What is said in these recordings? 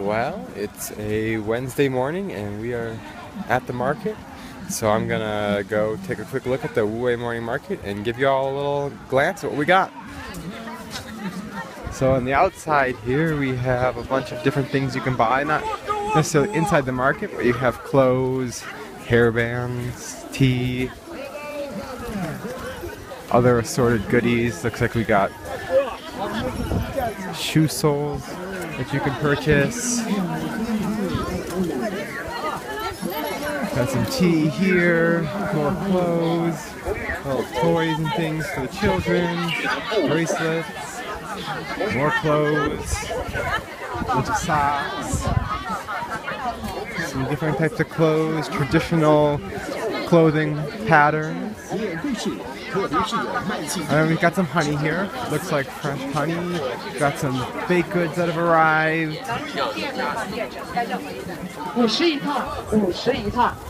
Well, it's a Wednesday morning and we are at the market. So I'm gonna go take a quick look at the Wuwei morning market and give you all a little glance at what we got. So on the outside here we have a bunch of different things you can buy, not necessarily inside the market, but you have clothes, hairbands, tea, other assorted goodies. Looks like we got shoe soles that you can purchase. Got some tea here, more clothes, little toys and things for the children, bracelets, more clothes, a bunch of socks, some different types of clothes, traditional clothing patterns. And we've got some honey here. Looks like fresh honey. Got some baked goods that have arrived.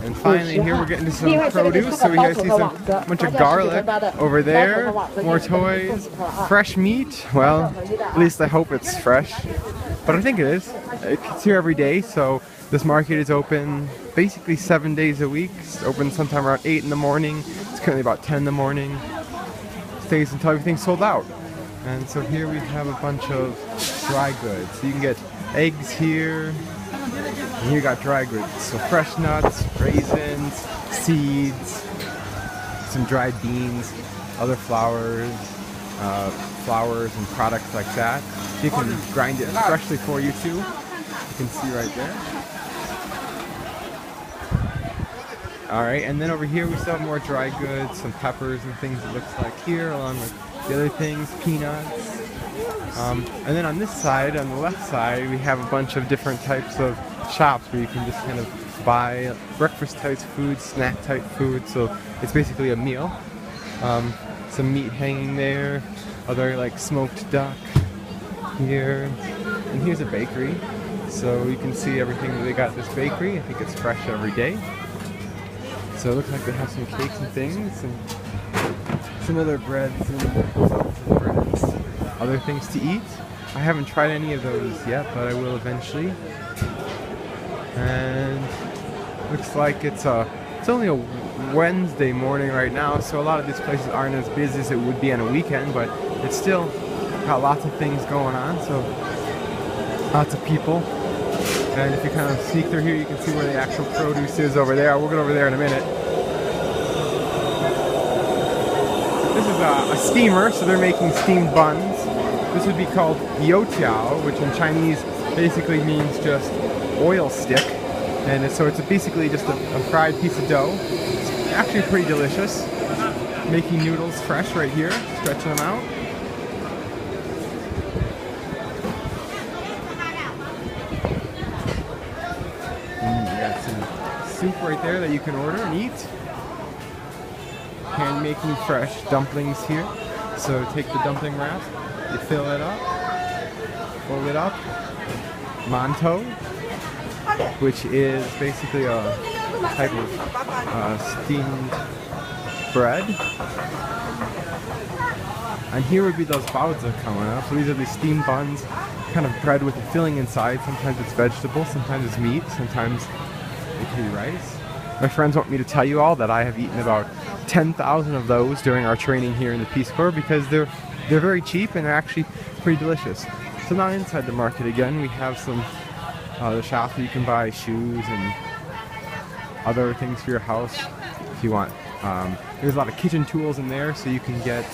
And finally here we're getting to some produce. So we here see some bunch of garlic over there. More toys. Fresh meat. Well, at least I hope it's fresh. But I think it is. It's here every day, so this market is open basically 7 days a week. It's open sometime around 8 in the morning. It's currently about 10 in the morning. Stays until everything's sold out. And so here we have a bunch of dry goods. So you can get eggs here. And here you got dry goods. So fresh nuts, raisins, seeds, some dried beans, other flours and products like that. You can grind it freshly for you too. You can see right there. Alright, and then over here we still have more dry goods, some peppers and things it looks like here, along with the other things, peanuts. And then on this side, on the left side, we have a bunch of different types of shops where you can just kind of buy breakfast type food, snack type food, so it's basically a meal. Some meat hanging there, other like smoked duck here, and here's a bakery. So you can see everything that they got at this bakery. I think it's fresh every day. So it looks like they have some cakes and things, and some other breads and other things to eat. I haven't tried any of those yet, but I will eventually. And looks like it's only a Wednesday morning right now, so a lot of these places aren't as busy as it would be on a weekend, but it's still got lots of things going on, so lots of people. And if you kind of sneak through here, you can see where the actual produce is over there. We'll get over there in a minute. This is a steamer, so they're making steamed buns. This would be called youtiao, which in Chinese basically means just oil stick. And so it's basically just a fried piece of dough. It's actually pretty delicious. Making noodles fresh right here, stretching them out. Soup right there that you can order and eat. Hand making fresh dumplings here. So take the dumpling wrap, you fill it up, fold it up. Mantou, which is basically a type of steamed bread. And here would be those baozi coming up. So these are the steamed buns, kind of bread with a filling inside. Sometimes it's vegetable, sometimes it's meat, sometimes it could be rice. My friends want me to tell you all that I have eaten about 10,000 of those during our training here in the Peace Corps because they're very cheap and they're actually pretty delicious. So now inside the market again, we have some the shops where you can buy shoes and other things for your house if you want. There's a lot of kitchen tools in there, so you can get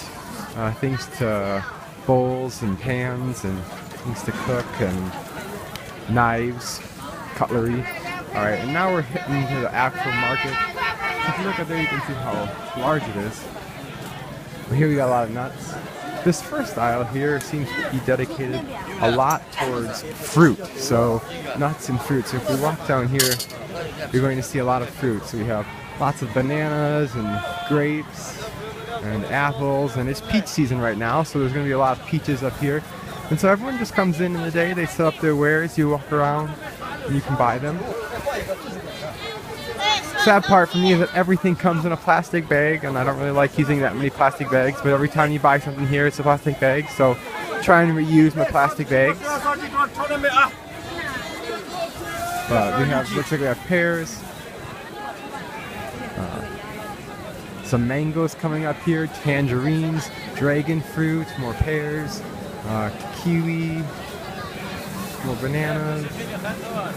things to bowls and pans and things to cook and knives, cutlery. Alright, and now we're hitting into the actual market. If you look up there, you can see how large it is. But here we got a lot of nuts. This first aisle here seems to be dedicated a lot towards fruit, so nuts and fruit. So if we walk down here, you're going to see a lot of fruit. So we have lots of bananas and grapes and apples, and it's peach season right now, so there's going to be a lot of peaches up here. And so everyone just comes in the day, they set up their wares, you walk around, and you can buy them. Sad part for me is that everything comes in a plastic bag, and I don't really like using that many plastic bags, but every time you buy something here, it's a plastic bag, so trying to reuse my plastic bags. But we have, looks like we have pears. Some mangoes coming up here, tangerines, dragon fruit, more pears, kiwi, more bananas.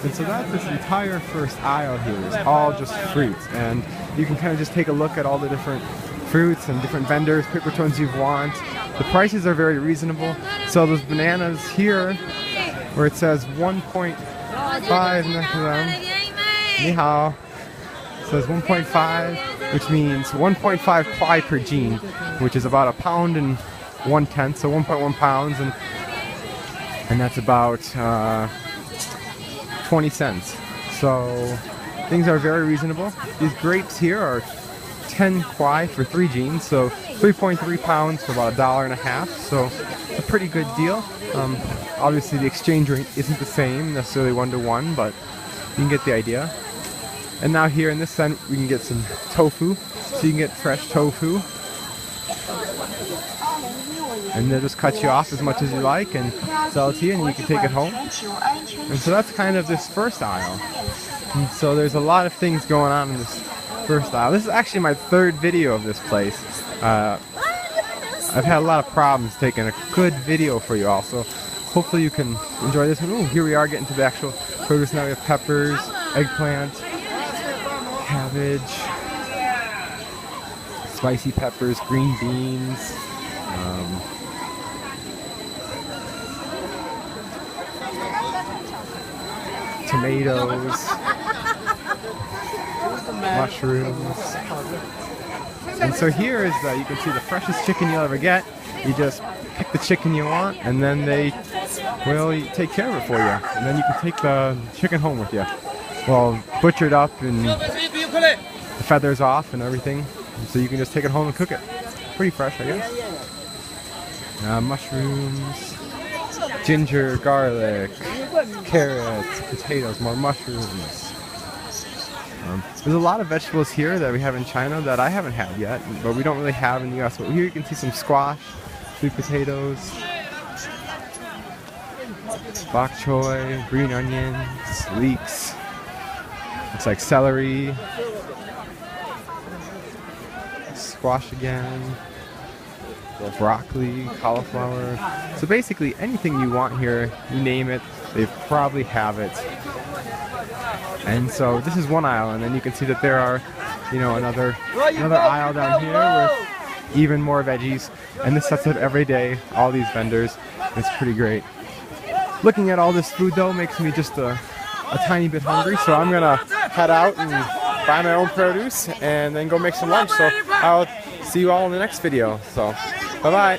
And so that's this entire first aisle here. It's all just fruits. And you can kind of just take a look at all the different fruits and different vendors, pick which ones you want. The prices are very reasonable. So those bananas here, where it says 1.5 next to them, ni hao, says 1.5, which means 1.5 kwai per jean, which is about 1 1/10 pounds, so 1.1 pounds, and that's about 20 cents. So things are very reasonable. These grapes here are 10 kwai for 3 jeans, so 3.3 pounds for about $1.50. So it's a pretty good deal. Obviously the exchange rate isn't the same necessarily 1-to-1, but you can get the idea. And now here in this end we can get some tofu, so you can get fresh tofu. And they'll just cut you off as much as you like and sell it to you, and you can take it home. And so that's kind of this first aisle. And so there's a lot of things going on in this first aisle. This is actually my 3rd video of this place. I've had a lot of problems taking a good video for you all, so hopefully you can enjoy this one. Ooh, here we are getting to the actual produce now. We have peppers, eggplant, cabbage, spicy peppers, green beans, tomatoes, mushrooms. And so here is you can see the freshest chicken you'll ever get. You just pick the chicken you want, and then they will take care of it for you. And then you can take the chicken home with you. Well, butchered up and the feathers off and everything. And so you can just take it home and cook it. Pretty fresh, I guess. Mushrooms, ginger, garlic, carrots, potatoes, more mushrooms. There's a lot of vegetables here that we have in China that I haven't had yet, but we don't really have in the US. But here you can see some squash, sweet potatoes, bok choy, green onions, leeks. Looks like celery, squash again, broccoli, cauliflower. So basically anything you want here, you name it, they probably have it. And so this is one aisle, and then you can see that there are, you know, another aisle down here with even more veggies. And this sets up every day, all these vendors. It's pretty great. Looking at all this food though makes me just a tiny bit hungry, so I'm gonna head out and buy my own produce and then go make some lunch. So I'll see you all in the next video. So bye bye.